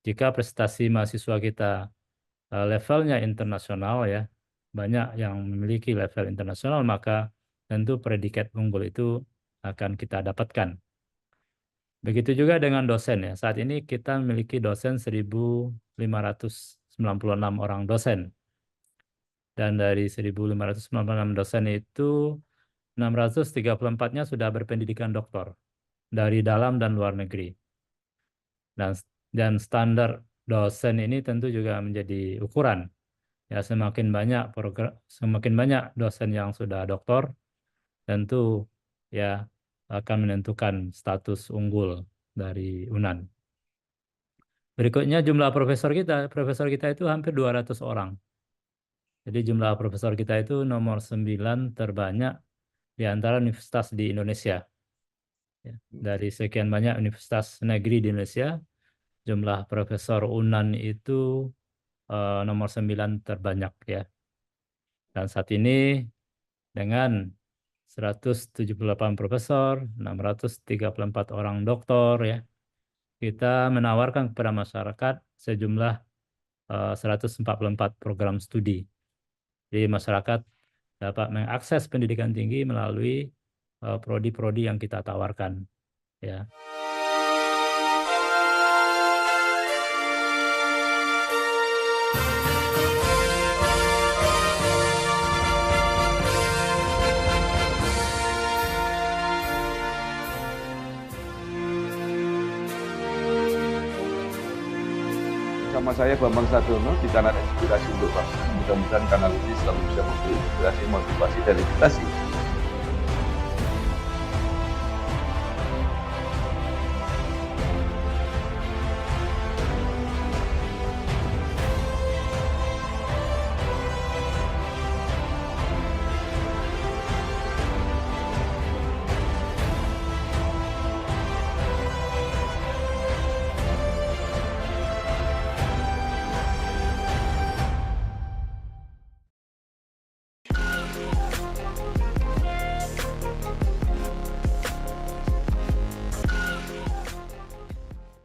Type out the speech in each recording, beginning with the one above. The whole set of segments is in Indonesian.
jika prestasi mahasiswa kita levelnya internasional ya, banyak yang memiliki level internasional, maka tentu predikat unggul itu akan kita dapatkan. Begitu juga dengan dosen ya. Saat ini kita memiliki dosen 1.596 orang dosen. Dan dari 1.596 dosen itu 634-nya sudah berpendidikan doktor dari dalam dan luar negeri. Dan standar dosen ini tentu juga menjadi ukuran. Ya, semakin banyak dosen yang sudah doktor, tentu ya akan menentukan status unggul dari UNAN. Berikutnya jumlah profesor kita itu hampir 200 orang. Jadi jumlah profesor kita itu nomor 9 terbanyak di antara universitas di Indonesia. Ya, dari sekian banyak universitas negeri di Indonesia, jumlah profesor UNAN itu nomor 9 terbanyak ya. Dan saat ini dengan 178 profesor, 634 orang doktor ya, kita menawarkan kepada masyarakat sejumlah 144 program studi. Jadi masyarakat dapat mengakses pendidikan tinggi melalui prodi-prodi yang kita tawarkan. Ya. Bersama saya Bambang Sadono di kanal Inspirasi untuk Bangsa. Mudah-mudahan kanal ini selalu bisa memberi inspirasi, motivasi, dan edukasi.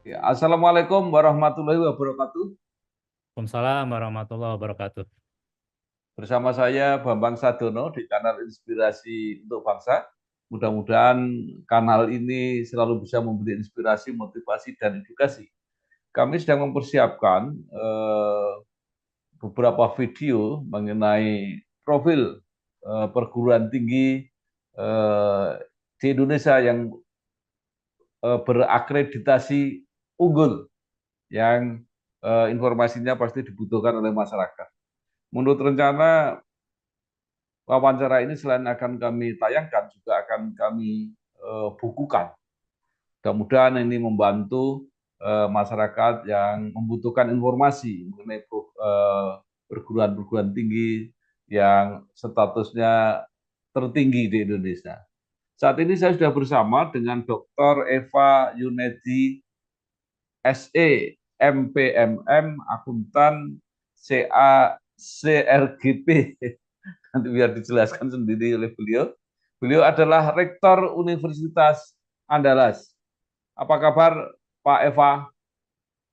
Ya, Assalamualaikum warahmatullahi wabarakatuh. Waalaikumsalam warahmatullahi wabarakatuh. Bersama saya Bambang Sadono di kanal Inspirasi untuk Bangsa. Mudah-mudahan kanal ini selalu bisa memberi inspirasi, motivasi, dan edukasi. Kami sedang mempersiapkan beberapa video mengenai profil perguruan tinggi di Indonesia yang berakreditasi unggul, yang informasinya pasti dibutuhkan oleh masyarakat. Menurut rencana, wawancara ini selain akan kami tayangkan, juga akan kami bukukan. Mudah-mudahan ini membantu masyarakat yang membutuhkan informasi mengenai perguruan-perguruan tinggi yang statusnya tertinggi di Indonesia. Saat ini saya sudah bersama dengan Dr. Eva Yunedi, SE, MPMM, akuntan, CA, CRGP. Nanti biar dijelaskan sendiri oleh beliau. Beliau adalah Rektor Universitas Andalas. Apa kabar Pak Eva?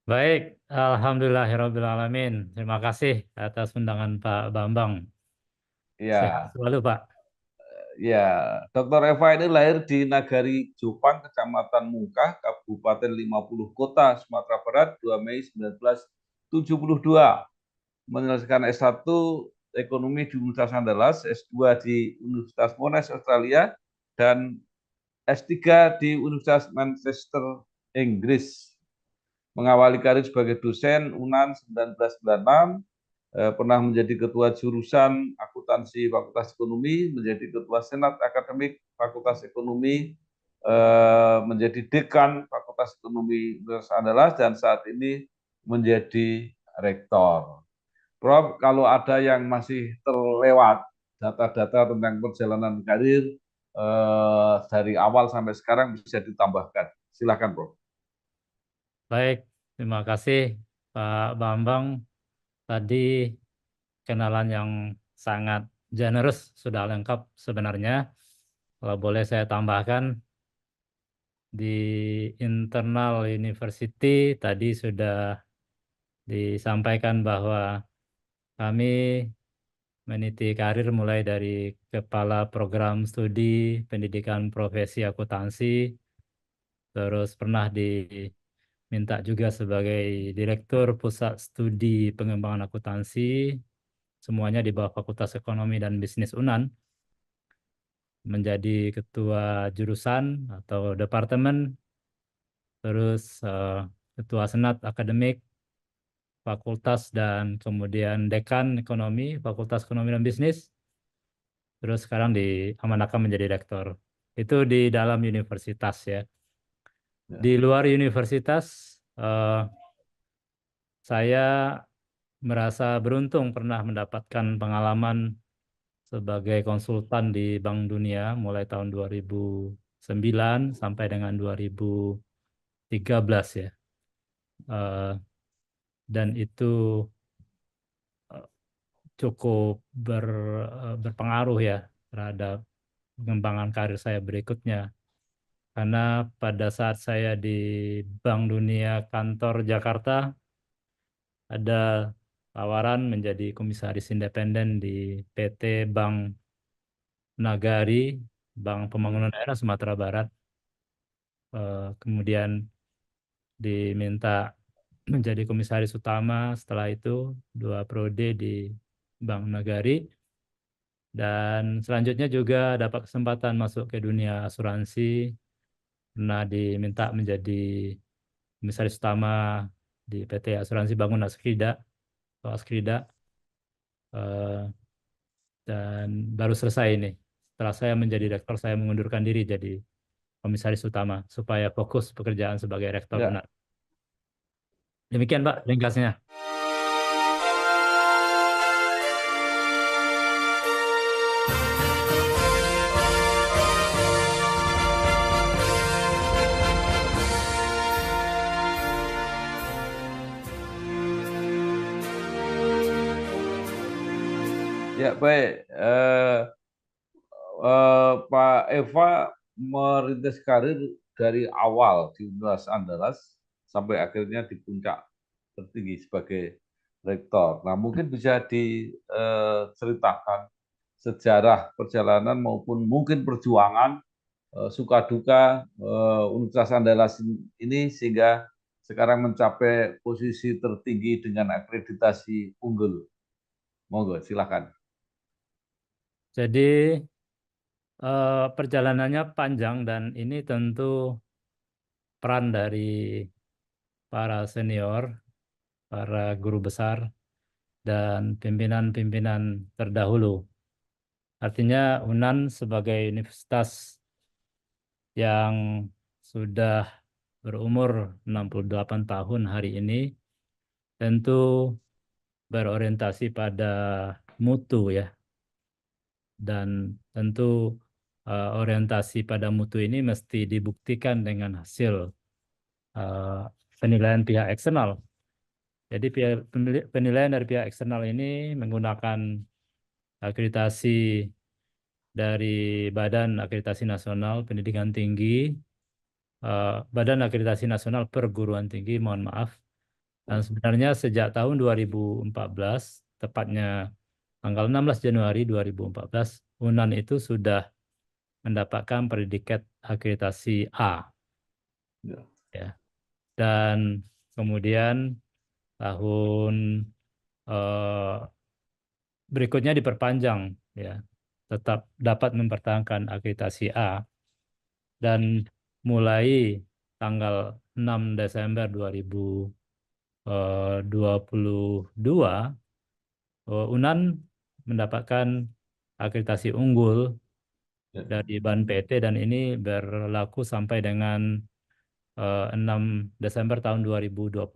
Baik, alhamdulillahirrabbilalamin. Terima kasih atas undangan Pak Bambang. Sehat Ya, selalu Pak. ya. Dr. Eva ini lahir di Nagari Jopang, Kecamatan Mungkah, Kabupaten 50 Kota, Sumatera Barat, 2 Mei 1972. Menyelesaikan S1 Ekonomi di Universitas Andalas, S2 di Universitas Monash, Australia, dan S3 di Universitas Manchester, Inggris. Mengawali karir sebagai dosen UNAN 1996, pernah menjadi ketua jurusan akuntansi Fakultas Ekonomi, menjadi ketua senat akademik Fakultas Ekonomi, menjadi dekan Fakultas Ekonomi Universitas Andalas, dan saat ini menjadi rektor. Prof, kalau ada yang masih terlewat data-data tentang perjalanan karir dari awal sampai sekarang bisa ditambahkan. Silakan, Prof. Baik, terima kasih Pak Bambang. Tadi kenalan yang sangat generous, sudah lengkap sebenarnya. Kalau boleh saya tambahkan, di internal university tadi sudah disampaikan bahwa kami meniti karir mulai dari kepala program studi pendidikan profesi akuntansi, terus pernah diminta juga sebagai direktur pusat studi pengembangan akuntansi, semuanya di bawah Fakultas Ekonomi dan Bisnis UNAN, menjadi ketua jurusan atau departemen, terus ketua senat akademik fakultas dan kemudian dekan ekonomi Fakultas Ekonomi dan Bisnis, terus sekarang diamanahkan menjadi rektor. Itu di dalam universitas ya. Ya, Di luar universitas, saya merasa beruntung pernah mendapatkan pengalaman sebagai konsultan di Bank Dunia mulai tahun 2009 sampai dengan 2013 ya. Eh, dan itu eh, cukup berpengaruh ya terhadap pengembangan karir saya berikutnya. Karena pada saat saya di Bank Dunia kantor Jakarta, ada tawaran menjadi komisaris independen di PT Bank Nagari, Bank ya, Pembangunan Daerah Sumatera Barat. Kemudian diminta menjadi komisaris utama setelah itu 2 periode di Bank Nagari. Dan selanjutnya juga dapat kesempatan masuk ke dunia asuransi, pernah diminta menjadi komisaris utama di PT Asuransi Bangun Askrida atau Askrida, eh, dan baru selesai ini. Setelah saya menjadi rektor, saya mengundurkan diri jadi komisaris utama supaya fokus pekerjaan sebagai rektor ya, UNAR. Demikian Pak ringkasnya. ya baik. Pak Eva merintis karir dari awal di Universitas Andalas sampai akhirnya di puncak tertinggi sebagai rektor. Nah, mungkin bisa diceritakan sejarah perjalanan maupun mungkin perjuangan suka duka Universitas Andalas ini sehingga sekarang mencapai posisi tertinggi dengan akreditasi unggul. Monggo, silakan. Jadi perjalanannya panjang dan ini tentu peran dari para senior, para guru besar, dan pimpinan-pimpinan terdahulu. Artinya UNAN sebagai universitas yang sudah berumur 68 tahun hari ini tentu berorientasi pada mutu ya, dan tentu orientasi pada mutu ini mesti dibuktikan dengan hasil eh, penilaian pihak eksternal. Jadi penilaian dari pihak eksternal ini menggunakan akreditasi dari Badan Akreditasi Nasional Pendidikan Tinggi, Badan Akreditasi Nasional Perguruan Tinggi, mohon maaf. Dan sebenarnya sejak tahun 2014, tepatnya tanggal 16 Januari 2014, UNAN itu sudah mendapatkan predikat akreditasi A. Ya, Ya. Dan kemudian tahun eh, berikutnya diperpanjang, ya, tetap dapat mempertahankan akreditasi A, dan mulai tanggal 6 Desember 2022 UNAN mendapatkan akreditasi unggul ya, dari BAN PT dan ini berlaku sampai dengan 6 Desember tahun 2028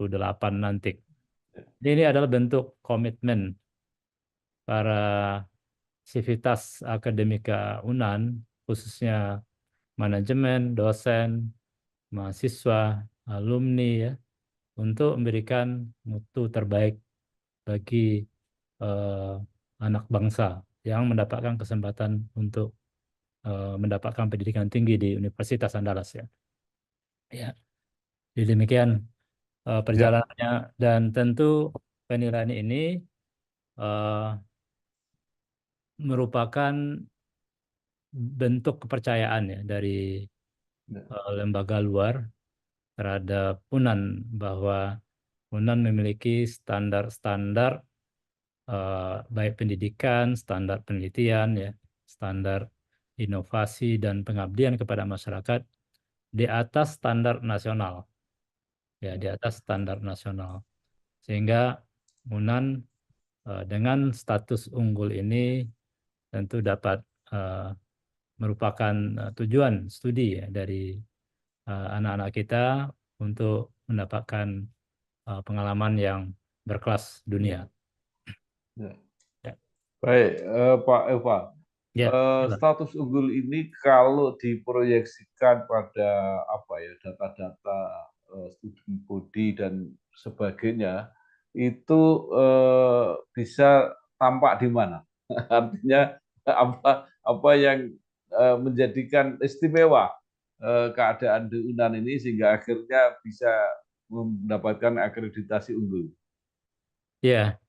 nanti. Ini adalah bentuk komitmen para sivitas akademika UNAN, khususnya manajemen, dosen, mahasiswa, alumni ya, untuk memberikan mutu terbaik bagi eh, anak bangsa yang mendapatkan kesempatan untuk mendapatkan pendidikan tinggi di Universitas Andalas ya. Ya, jadi demikian Ya, perjalanannya, dan tentu penilaian ini eh, merupakan bentuk kepercayaan ya dari ya, lembaga luar terhadap UNAN, bahwa UNAN memiliki standar-standar baik pendidikan, standar penelitian ya, standar inovasi dan pengabdian kepada masyarakat di atas standar nasional ya, di atas standar nasional. Sehingga UNAN dengan status unggul ini tentu dapat eh, merupakan tujuan studi ya dari anak-anak kita untuk mendapatkan pengalaman yang berkelas dunia. ya, ya. Ya, Baik, Pak Eva. ya, ya, Status unggul ini kalau diproyeksikan pada apa ya data-data studi body dan sebagainya itu bisa tampak di mana? Artinya apa yang menjadikan istimewa keadaan di UNAN ini sehingga akhirnya bisa mendapatkan akreditasi unggul. ya.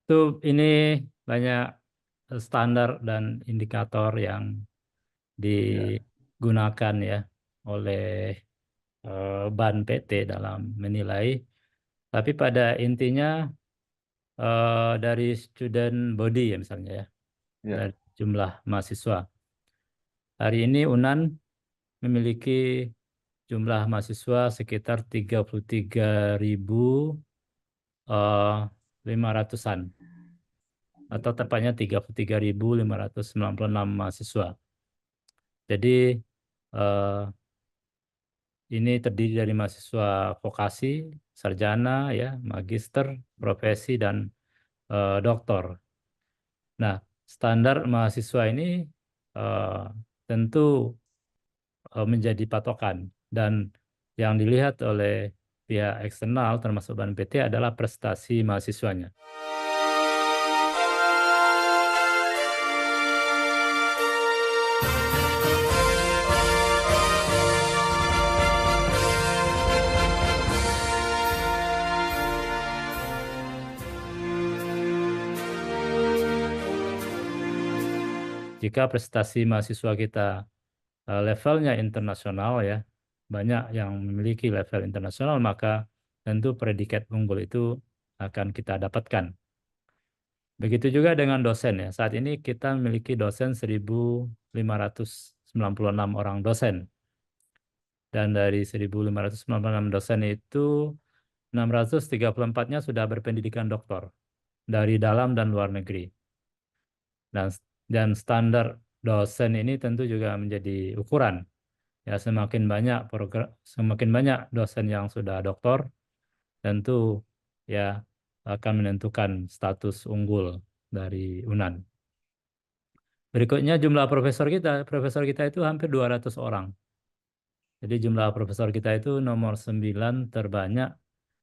Itu ini banyak standar dan indikator yang Ya, digunakan ya oleh BAN PT dalam menilai. Tapi pada intinya dari student body ya misalnya ya, ya, dari jumlah mahasiswa. Hari ini UNAN memiliki jumlah mahasiswa sekitar 33.000 lima ratusan, atau tepatnya 33.596 mahasiswa. Jadi eh, ini terdiri dari mahasiswa vokasi, sarjana, ya, magister, profesi, dan doktor. Nah, standar mahasiswa ini eh, tentu menjadi patokan, dan yang dilihat oleh pihak eksternal termasuk BAN PT adalah prestasi mahasiswanya. Jika prestasi mahasiswa kita levelnya internasional ya, banyak yang memiliki level internasional, maka tentu predikat unggul itu akan kita dapatkan. Begitu juga dengan dosen ya. Saat ini kita memiliki dosen 1.596 orang dosen. Dan dari 1.596 dosen itu 634-nya sudah berpendidikan doktor dari dalam dan luar negeri. Dan standar dosen ini tentu juga menjadi ukuran. Ya, semakin banyak dosen yang sudah doktor, tentu ya akan menentukan status unggul dari UNAN. Berikutnya jumlah profesor kita itu hampir 200 orang. Jadi jumlah profesor kita itu nomor 9 terbanyak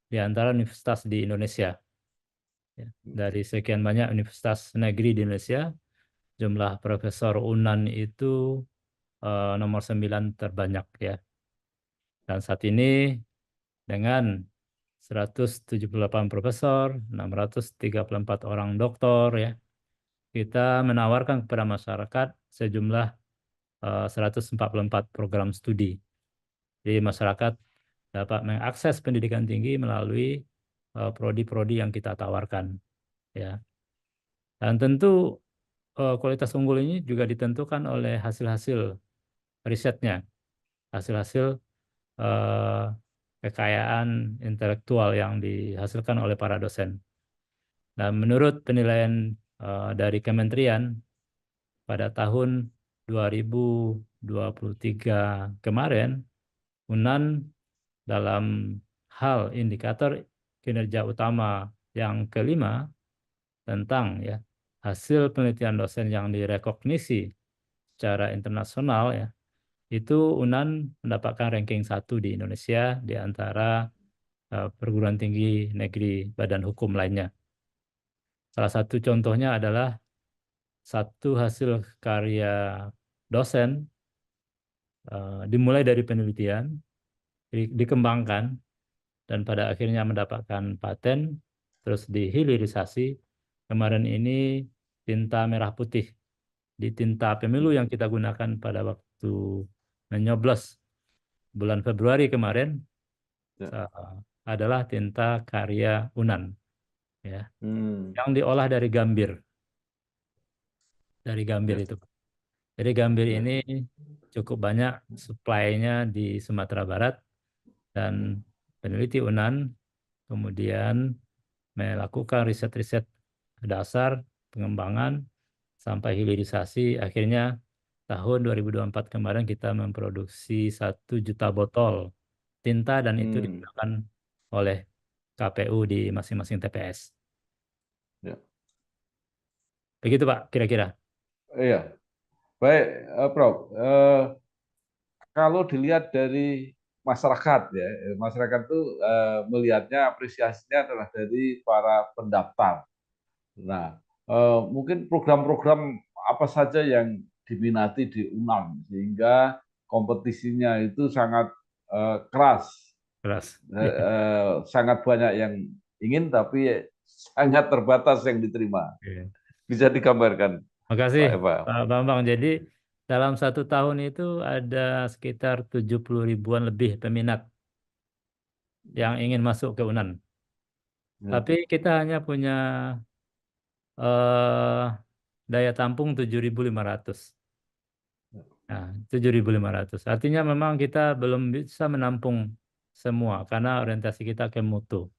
di antara universitas di Indonesia. Ya, dari sekian banyak universitas negeri di Indonesia, jumlah profesor UNAN itu nomor 9 terbanyak ya. Dan saat ini dengan 178 profesor, 634 orang doktor ya, kita menawarkan kepada masyarakat sejumlah 144 program studi. Jadi masyarakat dapat mengakses pendidikan tinggi melalui prodi-prodi yang kita tawarkan ya. Dan tentu kualitas unggul ini juga ditentukan oleh hasil-hasil risetnya, hasil-hasil eh, kekayaan intelektual yang dihasilkan oleh para dosen. Nah, menurut penilaian dari kementerian pada tahun 2023 kemarin, UNAN dalam hal indikator kinerja utama yang kelima tentang ya hasil penelitian dosen yang direkognisi secara internasional ya, itu UNAN mendapatkan ranking 1 di Indonesia di antara perguruan tinggi negeri badan hukum lainnya. Salah satu contohnya adalah satu hasil karya dosen dimulai dari penelitian, dikembangkan, dan pada akhirnya mendapatkan paten, terus dihilirisasi. Kemarin ini tinta merah putih di tinta pemilu yang kita gunakan pada waktu menyoblos bulan Februari kemarin Ya. adalah tinta karya Unan, ya, Hmm. yang diolah dari gambir Ya. itu. Jadi gambir Ya. ini cukup banyak supply-nya di Sumatera Barat dan peneliti Unan kemudian melakukan riset-riset dasar pengembangan sampai hilirisasi. Akhirnya tahun 2024 kemarin kita memproduksi 1 juta botol tinta dan itu Hmm. digunakan oleh KPU di masing-masing TPS. Ya. Begitu Pak, kira-kira. Iya, baik, Prof. Kalau dilihat dari masyarakat ya, masyarakat itu melihatnya apresiasinya adalah dari para pendaftar. Nah, mungkin program-program apa saja yang diminati di UNAM sehingga kompetisinya itu sangat keras, Keras. Iya. sangat banyak yang ingin tapi sangat terbatas yang diterima. Oke. Bisa digambarkan, Makasih Pak Eva. Pak Bambang. Jadi dalam 1 tahun itu ada sekitar 70 ribuan lebih peminat yang ingin masuk ke UNAN. Ya, Tapi kita hanya punya eh, daya tampung 7.500. Nah, 7.500. Artinya memang kita belum bisa menampung semua karena orientasi kita ke mutu.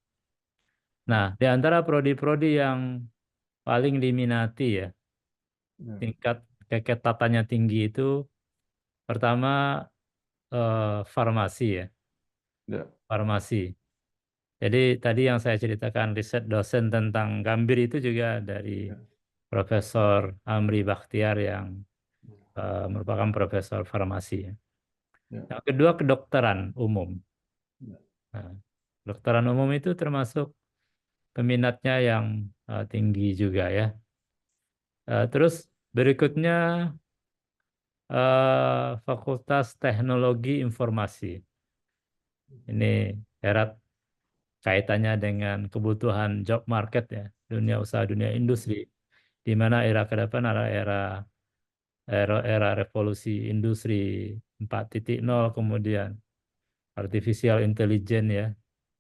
Nah, di antara prodi-prodi yang paling diminati ya, ya, tingkat keketatannya tinggi itu pertama farmasi ya, ya, farmasi. Jadi tadi yang saya ceritakan riset dosen tentang gambir itu juga dari ya, Profesor Amri Bakhtiar yang merupakan profesor farmasi, ya. ya, Yang kedua kedokteran umum. ya, Nah, kedokteran umum itu termasuk peminatnya yang tinggi juga ya. Terus berikutnya Fakultas Teknologi Informasi. Ini erat kaitannya dengan kebutuhan job market ya, dunia usaha, dunia industri, di mana era ke depan adalah era revolusi industri 4.0, kemudian artificial intelligence ya,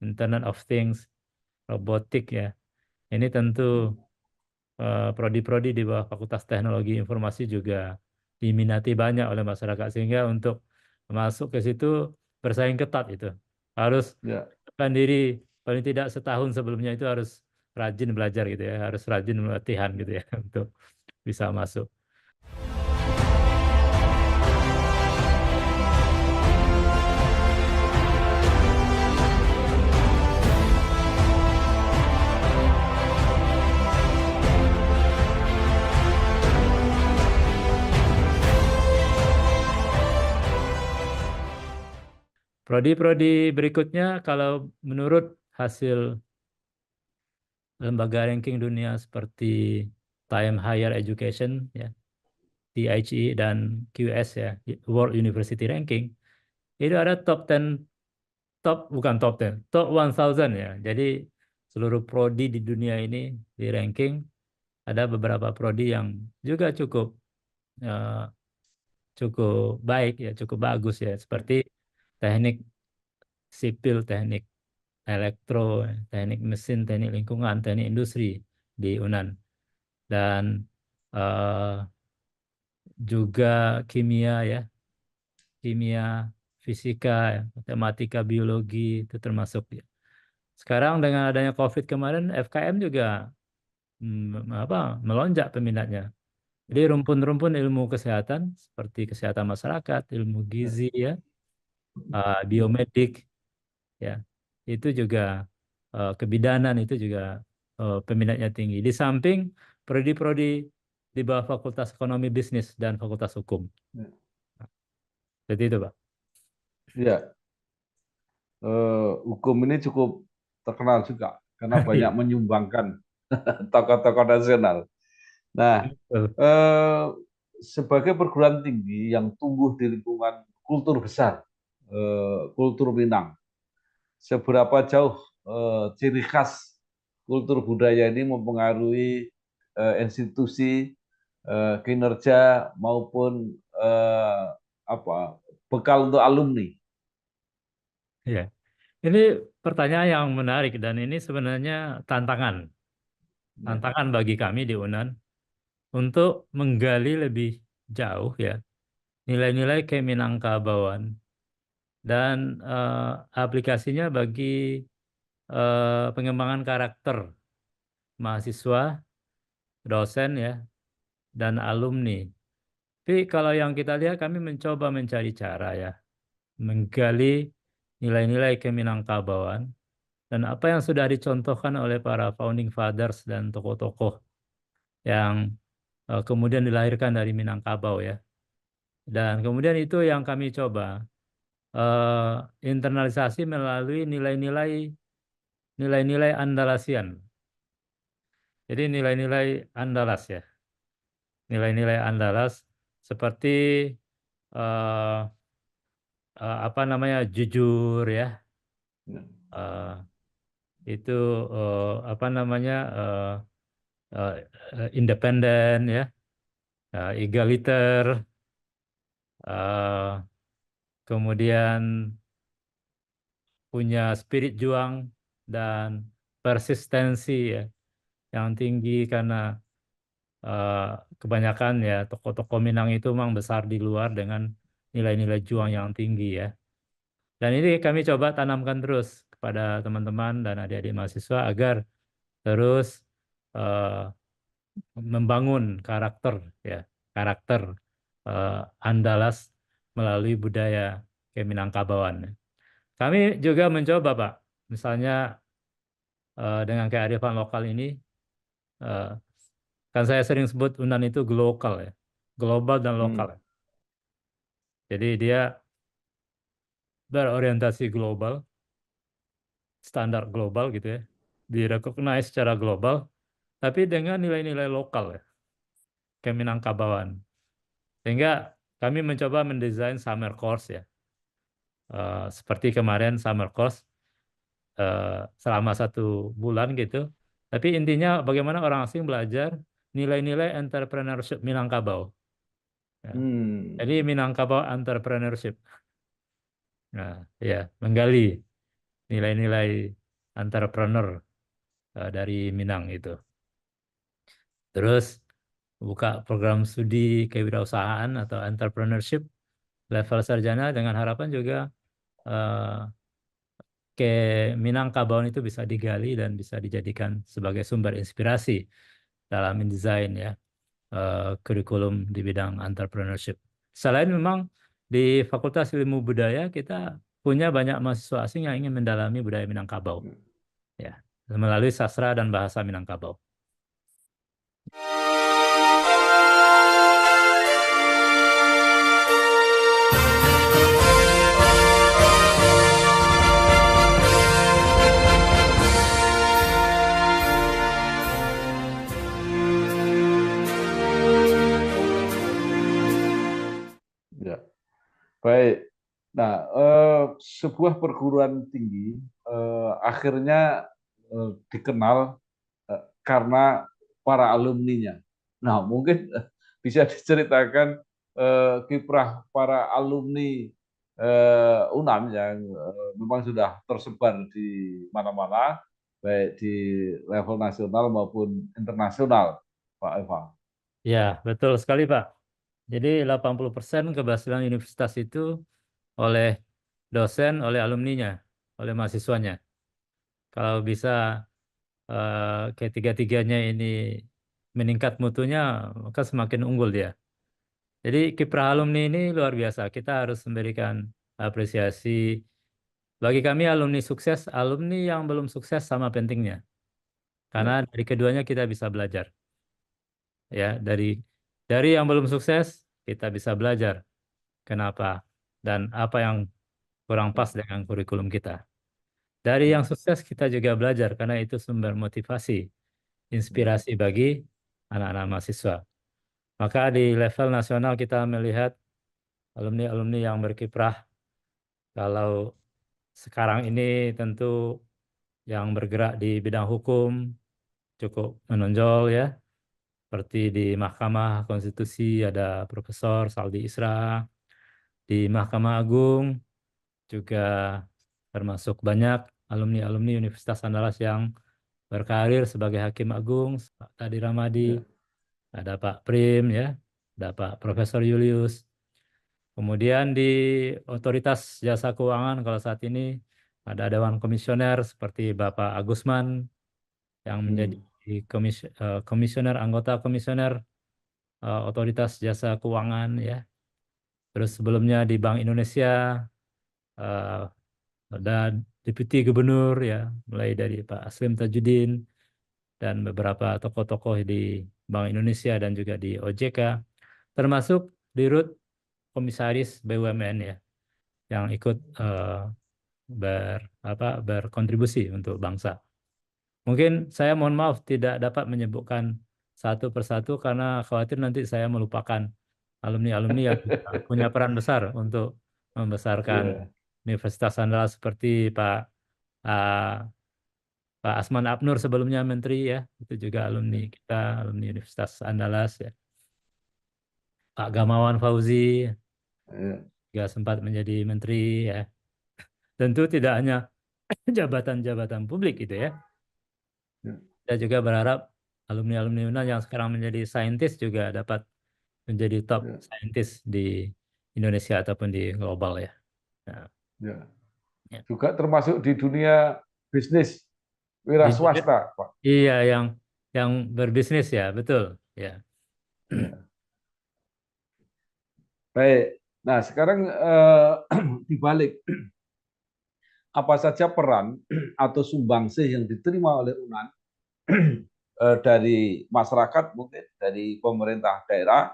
Internet of Things, robotik ya. Ini tentu prodi-prodi di bawah Fakultas Teknologi Informasi juga diminati banyak oleh masyarakat sehingga untuk masuk ke situ bersaing ketat itu. Harus ya. kan diri paling tidak setahun sebelumnya itu harus rajin belajar gitu ya, harus rajin latihan gitu ya untuk bisa masuk. Prodi-prodi berikutnya kalau menurut hasil lembaga ranking dunia seperti Time Higher Education ya, THE dan QS ya, World University Ranking, itu ada bukan top 1000 ya. Jadi seluruh prodi di dunia ini di ranking ada beberapa prodi yang juga eh, cukup baik ya, cukup bagus ya, seperti teknik sipil, teknik elektro, teknik mesin, teknik lingkungan, teknik industri di UNAN dan eh, juga kimia ya, kimia, fisika, ya, matematika, biologi itu termasuk ya. Sekarang dengan adanya COVID kemarin, FKM juga apa melonjak peminatnya. Jadi rumpun-rumpun ilmu kesehatan seperti kesehatan masyarakat, ilmu Ya, gizi ya, ya, biomedik ya, itu juga kebidanan itu juga peminatnya tinggi. Di samping prodi-prodi di bawah Fakultas Ekonomi Bisnis dan Fakultas Hukum. ya. Jadi itu, Pak. Ya, hukum ini cukup terkenal juga karena banyak Iya. menyumbangkan tokoh-tokoh nasional. Nah, Betul. eh, sebagai perguruan tinggi yang tumbuh di lingkungan kultur besar, kultur Minang. seberapa jauh ciri khas kultur budaya ini mempengaruhi institusi, kinerja maupun apa bekal untuk alumni. Ya, ini pertanyaan yang menarik dan ini sebenarnya tantangan, Ya. tantangan bagi kami di UNAN untuk menggali lebih jauh ya nilai-nilai Keminangkabauan dan aplikasinya bagi pengembangan karakter mahasiswa, dosen ya, dan alumni. Tapi kalau yang kita lihat kami mencoba mencari cara ya, menggali nilai-nilai Keminangkabauan dan apa yang sudah dicontohkan oleh para founding fathers dan tokoh-tokoh yang kemudian dilahirkan dari Minangkabau ya. Dan kemudian itu yang kami coba internalisasi melalui nilai-nilai Andalasian. Jadi nilai-nilai Andalas ya, nilai-nilai Andalas seperti eh, apa namanya jujur ya, Ya. eh, itu apa namanya eh, independen ya, egaliter, eh, kemudian punya spirit juang dan persistensi ya yang tinggi karena eh, kebanyakan ya tokoh-tokoh Minang itu memang besar di luar dengan nilai-nilai juang yang tinggi ya. Dan ini kami coba tanamkan terus kepada teman-teman dan adik-adik mahasiswa agar terus eh, membangun karakter ya, karakter eh, Andalas melalui budaya Keminangkabauan. Kami juga mencoba, Pak, misalnya dengan kearifan lokal ini, eh, kan saya sering sebut UNAN itu global ya, global dan lokal. Hmm. Jadi dia berorientasi global, standar global gitu ya, direcognize secara global, tapi dengan nilai-nilai lokal ya, Keminangkabauan. Sehingga kami mencoba mendesain summer course ya, seperti kemarin summer course eh, selama 1 bulan gitu. Tapi intinya bagaimana orang asing belajar nilai-nilai entrepreneurship Minangkabau. Ya. Jadi Hmm. Minangkabau entrepreneurship. Nah, ya menggali nilai-nilai entrepreneur dari Minang itu. Terus buka program studi kewirausahaan atau entrepreneurship level sarjana dengan harapan juga eh, ke Minangkabauan itu bisa digali dan bisa dijadikan sebagai sumber inspirasi dalam mendesain ya kurikulum di bidang entrepreneurship. Selain memang di Fakultas Ilmu Budaya kita punya banyak mahasiswa asing yang ingin mendalami budaya Minangkabau ya melalui sastra dan bahasa Minangkabau. Ya. Baik. Nah, sebuah perguruan tinggi akhirnya dikenal karena para alumninya. Nah, mungkin bisa diceritakan kiprah para alumni UNAN yang memang sudah tersebar di mana-mana, baik di level nasional maupun internasional, Pak Eva. Ya, betul sekali Pak. Jadi 80% keberhasilan universitas itu oleh dosen, oleh alumninya, oleh mahasiswanya. Kalau bisa ketiga-tiganya ini meningkat mutunya, maka semakin unggul dia. Jadi kiprah alumni ini luar biasa. Kita harus memberikan apresiasi. Bagi kami alumni sukses, alumni yang belum sukses sama pentingnya. Karena Ya, dari keduanya kita bisa belajar. Ya, dari yang belum sukses kita bisa belajar kenapa dan apa yang kurang pas ya, dengan kurikulum kita. Dari yang ya, sukses kita juga belajar karena itu sumber motivasi, ya, inspirasi bagi anak-anak mahasiswa. Maka di level nasional kita melihat alumni-alumni yang berkiprah. Kalau sekarang ini tentu yang bergerak di bidang hukum cukup menonjol ya. Seperti di Mahkamah Konstitusi ada Profesor Saldi Isra, di Mahkamah Agung juga termasuk banyak alumni-alumni Universitas Andalas yang berkarir sebagai Hakim Agung, Pak Tadi Ramadi, Ya, ada Pak Prim ya, ada Pak ya, Profesor Julius. Kemudian di Otoritas Jasa Keuangan kalau saat ini ada Dewan Komisioner seperti Bapak Agusman yang menjadi hmm, komisioner, anggota komisioner Otoritas Jasa Keuangan ya. Terus sebelumnya di Bank Indonesia eh, ada Deputi Gubernur ya, mulai dari Pak Aslim Tajudin dan beberapa tokoh-tokoh di Bank Indonesia dan juga di OJK, termasuk di Rut Komisaris BUMN ya, yang ikut berkontribusi untuk bangsa. Mungkin saya mohon maaf tidak dapat menyebutkan satu persatu karena khawatir nanti saya melupakan alumni-alumni yang juga punya peran besar untuk membesarkan ya, Universitas Andalas seperti ah, Pak Asman Abnur sebelumnya Menteri ya, itu juga alumni ya, kita, alumni Universitas Andalas ya. Pak Gamawan Fauzi ya, juga sempat menjadi menteri ya. Tentu tidak hanya jabatan-jabatan publik gitu ya. ya, Saya juga berharap alumni-alumni UNAN yang sekarang menjadi saintis juga dapat menjadi top ya, saintis di Indonesia ataupun di global ya. Nah, ya. ya. Juga termasuk di dunia bisnis wira Di dunia, swasta, Pak. iya yang berbisnis ya, betul. Ya. Ya. Baik. Nah, sekarang dibalik apa saja peran atau sumbangsih yang diterima oleh UNAN dari masyarakat mungkin dari pemerintah daerah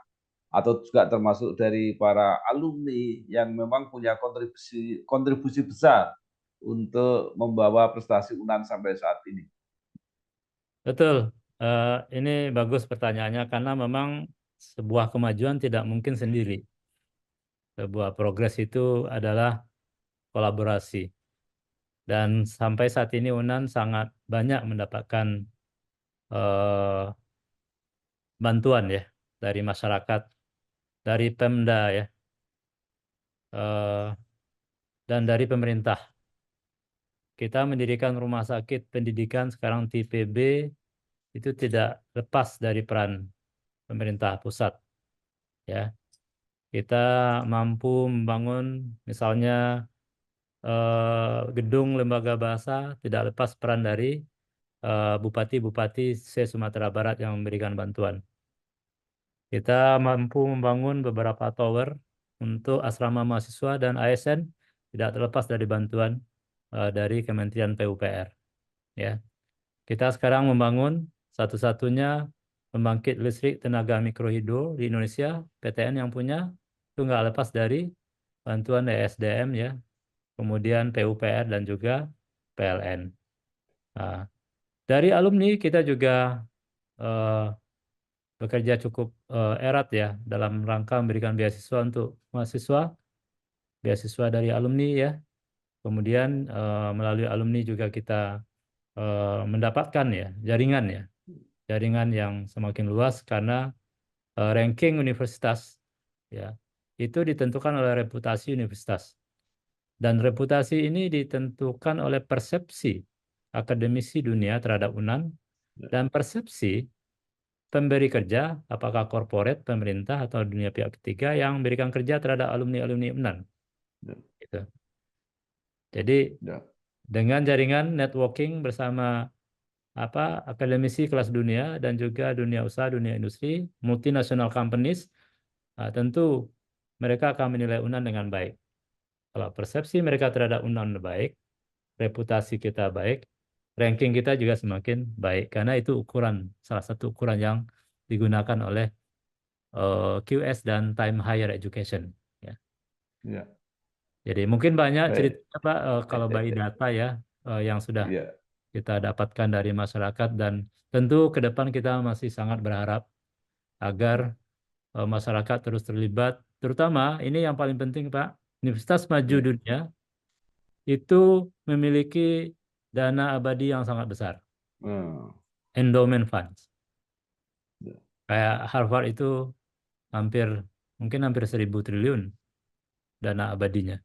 atau juga termasuk dari para alumni yang memang punya kontribusi kontribusi besar untuk membawa prestasi UNAN sampai saat ini. Betul. Ini bagus pertanyaannya karena memang sebuah kemajuan tidak mungkin sendiri. Sebuah progres itu adalah kolaborasi. Dan sampai saat ini UNAN sangat banyak mendapatkan eh, bantuan ya dari masyarakat, dari Pemda ya, eh, dan dari pemerintah. Kita mendirikan rumah sakit pendidikan sekarang TPB itu tidak lepas dari peran pemerintah pusat ya. Kita mampu membangun misalnya gedung lembaga bahasa tidak lepas peran dari bupati-bupati se-Sumatera Barat yang memberikan bantuan. Kita mampu membangun beberapa tower untuk asrama mahasiswa dan ASN tidak terlepas dari bantuan dari Kementerian PUPR. Ya, kita sekarang membangun satu-satunya pembangkit listrik tenaga mikrohidro di Indonesia, PTN yang punya itu nggak lepas dari bantuan ESDM ya, kemudian PUPR dan juga PLN. Nah, dari alumni kita juga eh, bekerja cukup erat ya dalam rangka memberikan beasiswa untuk mahasiswa, beasiswa dari alumni ya. Kemudian melalui alumni juga kita mendapatkan ya jaringan yang semakin luas karena ranking universitas ya itu ditentukan oleh reputasi universitas dan reputasi ini ditentukan oleh persepsi akademisi dunia terhadap UNAN dan persepsi pemberi kerja, apakah korporat, pemerintah, atau dunia pihak ketiga yang memberikan kerja terhadap alumni-alumni UNAN. Ya, Gitu. Jadi ya, dengan jaringan networking bersama akademisi kelas dunia dan juga dunia usaha, dunia industri, multinational companies, tentu mereka akan menilai UNAN dengan baik. Kalau persepsi mereka terhadap UNAN baik, reputasi kita baik, ranking kita juga semakin baik karena itu salah satu ukuran yang digunakan oleh QS dan Time Higher Education. Ya. ya. Jadi mungkin banyak Baik. cerita Pak kalau by data ya yang sudah Ya, kita dapatkan dari masyarakat dan tentu ke depan kita masih sangat berharap agar ya, masyarakat terus terlibat, terutama ini yang paling penting Pak, Universitas Maju ya, Dunia itu memiliki dana abadi yang sangat besar, Hmm. endowment funds. Ya. Kayak Harvard itu mungkin hampir 1.000 triliun dana abadinya.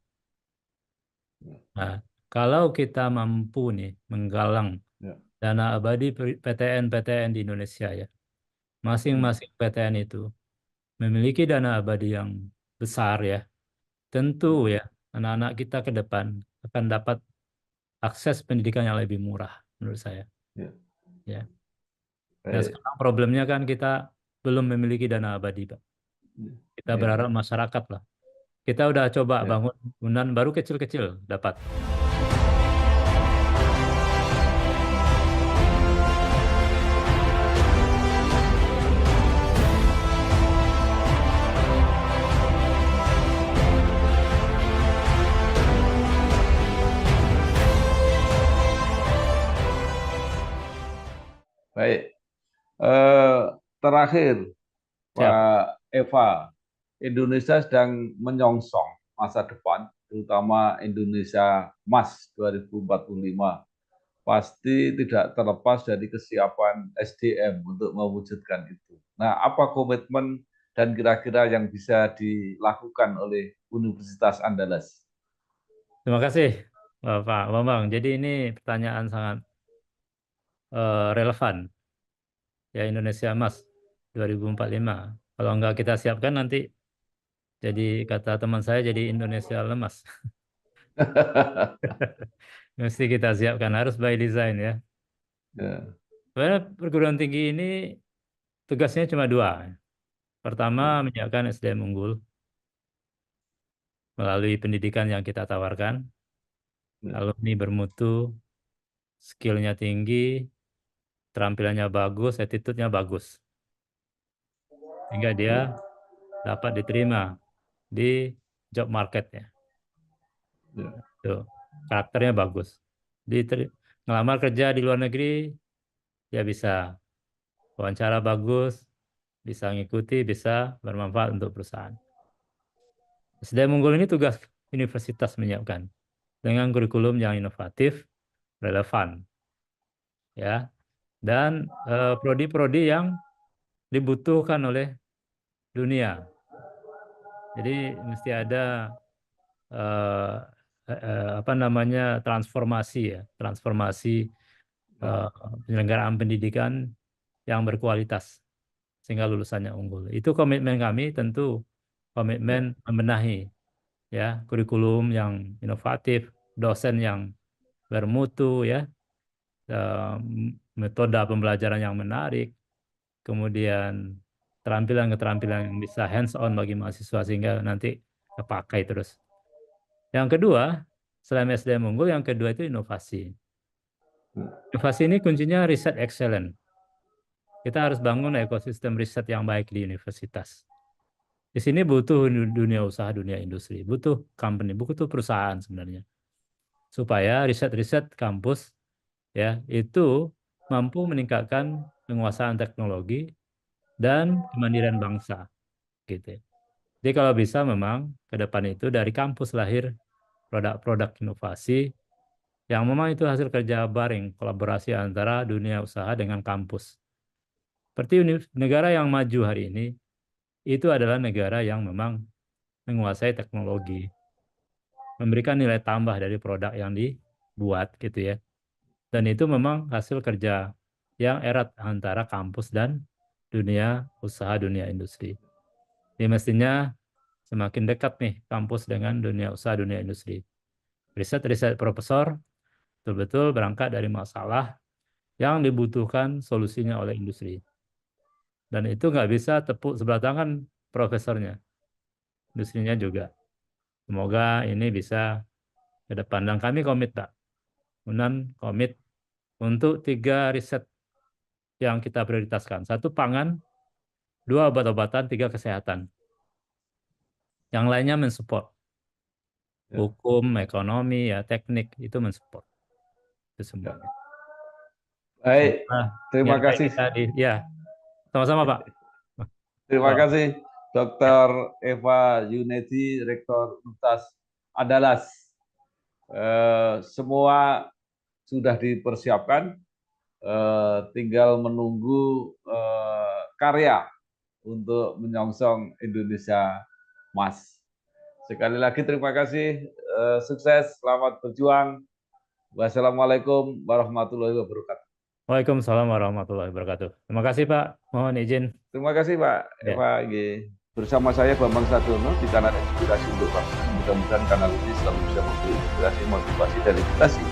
Ya. Nah, kalau kita mampu nih menggalang Ya. dana abadi PTN-PTN di Indonesia ya, Hmm. masing-masing PTN itu memiliki dana abadi yang besar ya, tentu Ya. ya anak-anak kita ke depan akan dapat akses pendidikan yang lebih murah menurut saya. Ya. Ya. Dan Baik. sekarang problemnya kan kita belum memiliki dana abadi, Pak. Kita Ya. berharap masyarakat lah. Kita udah coba Ya. bangun bangunan baru kecil-kecil dapat. Baik. Terakhir, Siap. Pak Eva, Indonesia sedang menyongsong masa depan, terutama Indonesia Emas 2045. Pasti tidak terlepas dari kesiapan SDM untuk mewujudkan itu. Nah, apa komitmen dan kira-kira yang bisa dilakukan oleh Universitas Andalas? Terima kasih, Pak Bambang. Jadi ini pertanyaan sangat relevan ya Indonesia Emas 2045. Kalau nggak kita siapkan nanti jadi kata teman saya jadi Indonesia lemas. Mesti kita siapkan harus by design ya. Ya. Sebenarnya perguruan tinggi ini tugasnya cuma dua. Pertama, Ya. menyiapkan SDM unggul melalui pendidikan yang kita tawarkan. Ya. Alumni bermutu, skillnya tinggi, terampilannya bagus, attitude-nya bagus. Sehingga dia dapat diterima di job marketnya. Ya. Tuh, karakternya bagus. Ngelamar kerja di luar negeri, ya bisa wawancara bagus, bisa ngikuti, bisa bermanfaat untuk perusahaan. SDM unggul ini tugas universitas menyiapkan dengan kurikulum yang inovatif, relevan, ya, dan prodi-prodi yang dibutuhkan oleh dunia. Jadi mesti ada eh, apa namanya transformasi ya, transformasi eh, penyelenggaraan pendidikan yang berkualitas sehingga lulusannya unggul. Itu komitmen kami tentu komitmen Ya. membenahi ya kurikulum yang inovatif, dosen yang bermutu ya, eh, metode pembelajaran yang menarik, kemudian keterampilan-keterampilan yang bisa hands on bagi mahasiswa sehingga nanti kepakai terus. Yang kedua, selain SDM unggul, yang kedua itu inovasi. Inovasi ini kuncinya riset excellent. Kita harus bangun ekosistem riset yang baik di universitas. Di sini butuh dunia usaha, dunia industri, butuh company, butuh perusahaan sebenarnya. Supaya riset-riset kampus ya itu mampu meningkatkan penguasaan teknologi dan kemandirian bangsa gitu. Jadi kalau bisa memang ke depan itu dari kampus lahir produk-produk inovasi yang memang itu hasil kerja bareng kolaborasi antara dunia usaha dengan kampus. Seperti negara yang maju hari ini itu adalah negara yang memang menguasai teknologi, memberikan nilai tambah dari produk yang dibuat gitu ya. Dan itu memang hasil kerja yang erat antara kampus dan dunia usaha, dunia industri. Jadi mestinya semakin dekat nih kampus dengan dunia usaha, dunia industri. Riset-riset profesor betul-betul berangkat dari masalah yang dibutuhkan solusinya oleh industri. Dan itu nggak bisa tepuk sebelah tangan profesornya, industrinya juga. Semoga ini bisa ke depan. Dan kami komit, Pak. Unan komit untuk 3 riset yang kita prioritaskan. 1 pangan, 2 obat-obatan, 3 kesehatan. Yang lainnya mensupport. Ya. Hukum, ekonomi, ya teknik, itu mensupport. Itu Ya. semuanya. Baik, Semoga niat terima baik kasih. kita ya, sama-sama, Pak. Terima Oh, kasih, ya. Dr. Eva Yunedi, Rektor Universitas Andalas. Semua sudah dipersiapkan, tinggal menunggu karya untuk menyongsong Indonesia Emas. Sekali lagi terima kasih, sukses, selamat berjuang. Wassalamualaikum warahmatullahi wabarakatuh. Waalaikumsalam warahmatullahi wabarakatuh. Terima kasih Pak. Mohon izin. Terima kasih Pak Ya. Eva. Bersama saya Bambang Sadiono di kanal Inspirasi untuk Bangsa. Mudah-mudahan kanal ini selalu bisa memberi inspirasi, motivasi, dan edukasi